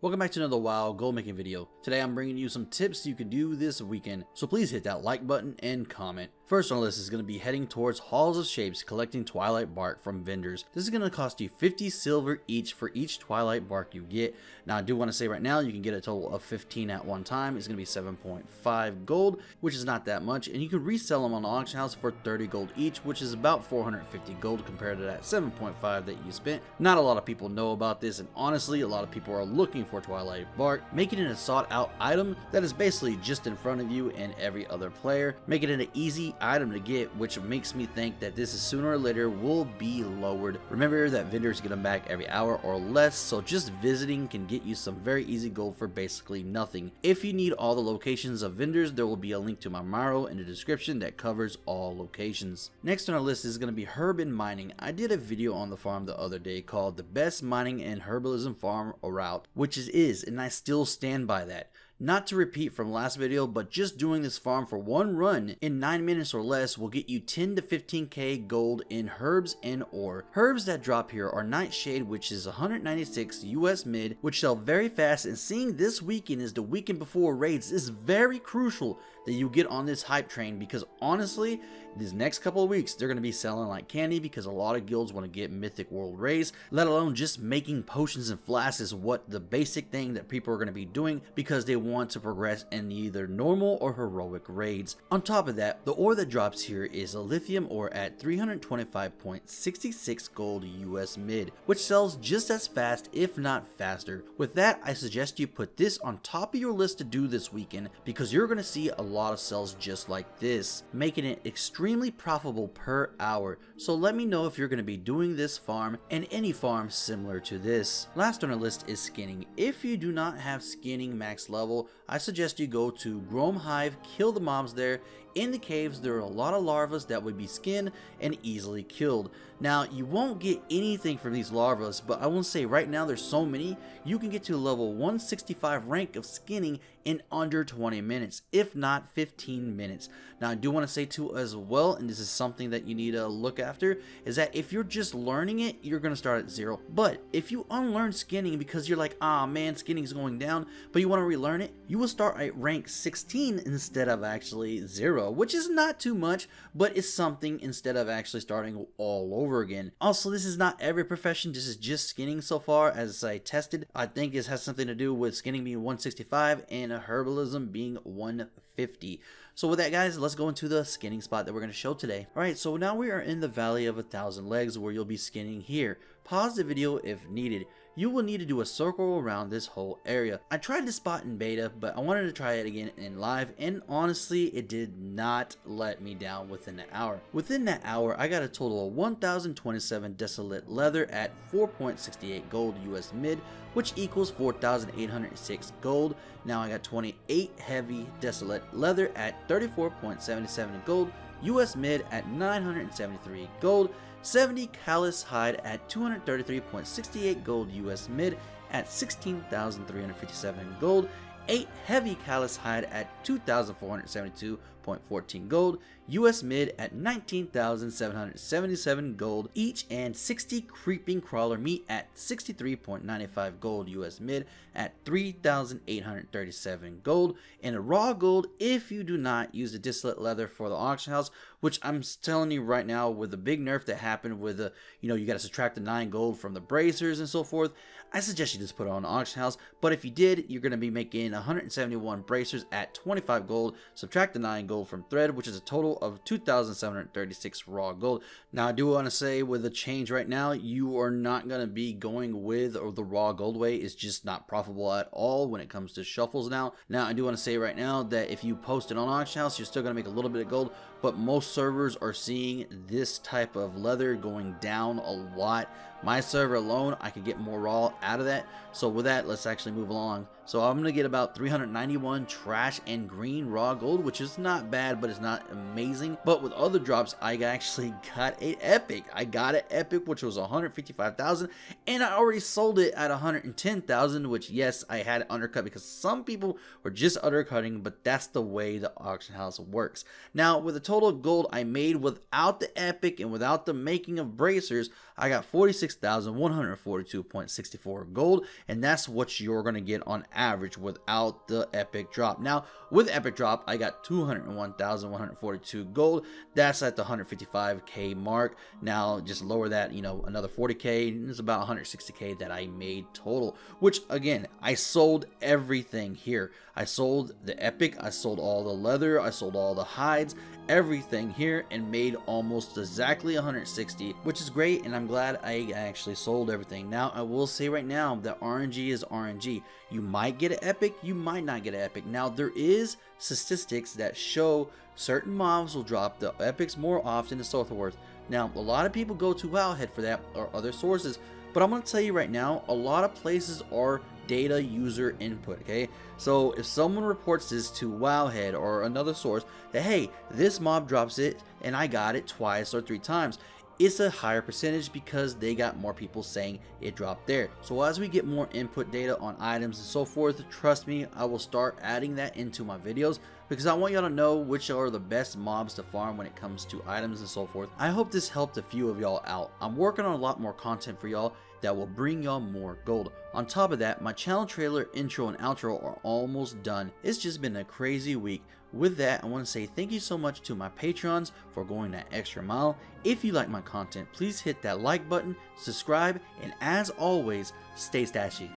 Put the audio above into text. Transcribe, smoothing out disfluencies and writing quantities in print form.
Welcome back to another wild gold making video. Today I'm bringing you some tips you can do this weekend, so please hit that like button and comment. First on the list is going to be heading towards Halls of Shapes collecting Twilight bark from vendors. This is going to cost you 50 silver each for each Twilight bark you get. Now I do want to say right now you can get a total of 15 at one time. It's going to be 7.5 gold, which is not that much, and you can resell them on the auction house for 30 gold each, which is about 450 gold compared to that 7.5 that you spent. Not a lot of people know about this, and honestly a lot of people are looking for Twilight bark, making it a sought out item that is basically just in front of you and every other player, making it an easy item to get, which makes me think that this is sooner or later will be lowered. Remember that vendors get them back every hour or less, so just visiting can get you some very easy gold for basically nothing. If you need all the locations of vendors, there will be a link to my Miro in the description that covers all locations. Next on our list is going to be herb and mining. I did a video on the farm the other day called the best mining and herbalism farm route, which is and I still stand by that. Not to repeat from last video, but just doing this farm for one run in 9 minutes or less will get you 10 to 15k gold in herbs and ore. Herbs that drop here are Nightshade, which is 196 US mid, which sell very fast, and seeing this weekend is the weekend before raids is very crucial that you get on this hype train, because honestly these next couple of weeks they're going to be selling like candy, because a lot of guilds want to get mythic world raids, let alone just making potions and flasks is what the basic thing that people are going to be doing because they want to progress in either normal or heroic raids. On top of that, the ore that drops here is a lithium ore at 325.66 gold US mid, which sells just as fast if not faster. With that, I suggest you put this on top of your list to do this weekend, because you're going to see a lot of sells just like this, making it extremely profitable per hour. So let me know if you're going to be doing this farm and any farm similar to this. Last on our list is skinning. If you do not have skinning max level, I suggest you go to Grom Hive, kill the mobs there. In the caves there are a lot of larvas that would be skinned and easily killed. Now you won't get anything from these larvas, but I will say right now there's so many, you can get to level 165 rank of skinning in under 20 minutes, if not 15 minutes. Now I do want to say too as well, and this is something that you need to look after, is that if you're just learning it, you're going to start at 0. But if you unlearn skinning because you're like, ah man, skinning is going down, but you want to relearn it, you will start at rank 16 instead of actually 0, which is not too much, but it's something instead of actually starting all over again. Also, this is not every profession, this is just skinning so far as I tested. I think this has something to do with skinning being 165 and herbalism being 150. So with that guys, let's go into the skinning spot that we're going to show today. Alright, so now we are in the Valley of 1,000 Legs where you'll be skinning here. Pause the video if needed. You will need to do a circle around this whole area. I tried this spot in beta, but I wanted to try it again in live, and honestly it did not let me down within an hour. Within that hour I got a total of 1027 desolate leather at 4.68 gold US mid, which equals 4,806 gold. Now I got 28 heavy desolate leather at 34.77 gold US mid at 973 gold, 70 callus hide at 233.68 gold US mid at 16,357 gold, 8 heavy callus hide at 2,472.14 gold US mid at 19,777 gold each, and 60 creeping crawler meat at 63.95 gold US mid at 3,837 gold, and a raw gold if you do not use the distillate leather for the auction house, which I'm telling you right now, with the big nerf that happened with the, you got to subtract the 9 gold from the bracers and so forth, I suggest you just put it on the auction house. But if you did, you're going to be making 171 bracers at 25 gold, subtract the 9 gold from thread, which is a total of 2,736 raw gold. Now I do want to say, with the change right now, you are not going to be going with or the raw gold way. It's just not profitable at all when it comes to shuffles now. Now I do want to say right now that if you post it on auction house, you're still going to make a little bit of gold, but most servers are seeing this type of leather going down a lot. My server alone, I could get more raw out of that. So with that, let's actually move along. So I'm going to get about 391 trash and green raw gold, which is not bad, but it's not amazing. But with other drops, I actually got an epic. I got an epic, which was 155,000, and I already sold it at 110,000, which yes, I had it undercut because some people were just undercutting, but that's the way the auction house works. Now, with the total gold I made without the epic and without the making of bracers, I got 46 106,142.64 gold, and that's what you're going to get on average without the epic drop. Now, with epic drop, I got 201,142 gold. That's at the 155k mark. Now, just lower that, another 40k, it's about 160k that I made total, which again, I sold everything here. I sold the epic, I sold all the leather, I sold all the hides, everything here, and made almost exactly 160, which is great, and I'm glad I actually sold everything. Now, I will say right now that RNG is RNG. You might get an epic, you might not get an epic. Now, there is statistics that show certain mobs will drop the epics more often and so forth. Now, a lot of people go to Wowhead for that or other sources, but I'm going to tell you right now, a lot of places are data user input, okay? So if someone reports this to Wowhead or another source that, hey, this mob drops it and I got it twice or 3 times, it's a higher percentage because they got more people saying it dropped there. So as we get more input data on items and so forth, trust me, I will start adding that into my videos because I want y'all to know which are the best mobs to farm when it comes to items and so forth. I hope this helped a few of y'all out. I'm working on a lot more content for y'all that will bring y'all more gold. On top of that, my channel trailer, intro, and outro are almost done. It's just been a crazy week. With that, I want to say thank you so much to my Patrons for going that extra mile. If you like my content, please hit that like button, subscribe, and as always, stay stashy.